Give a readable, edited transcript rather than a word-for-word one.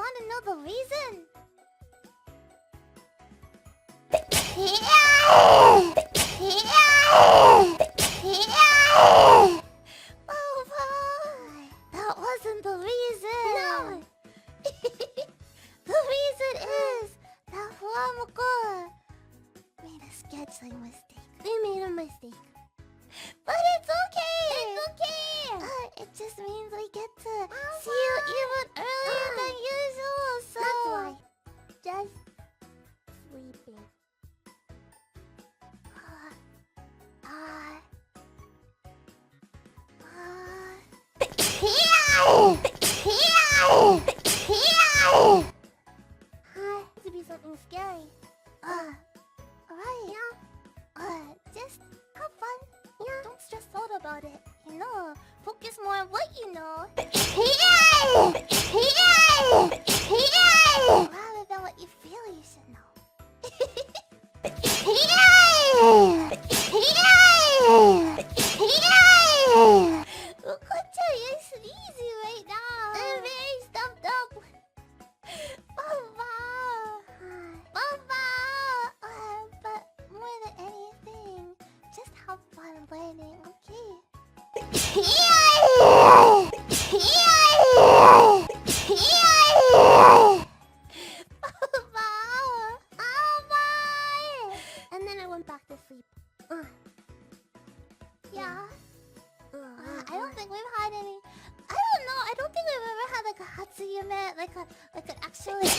want to know the reason? That wasn't the reason. No. The reason is that FuwaMoco made a scheduling mistake. We made a mistake. But it's okay! It's okay! It just means we get to see you even earlier than usual, so... That's why. Just sleeping. To be something scary. Alright. Yeah. Just have fun. Yeah. Don't stress out about it. You know, focus more on what you know. Rather than what you feel you should know. Moco-chan is easy right now. I'm very stuffed up. But more than anything, just have fun learning, okay? And then I went back to sleep. Yeah. I don't think we've had any. I don't know. I don't think we've ever had like a Hatsuyume, like an actually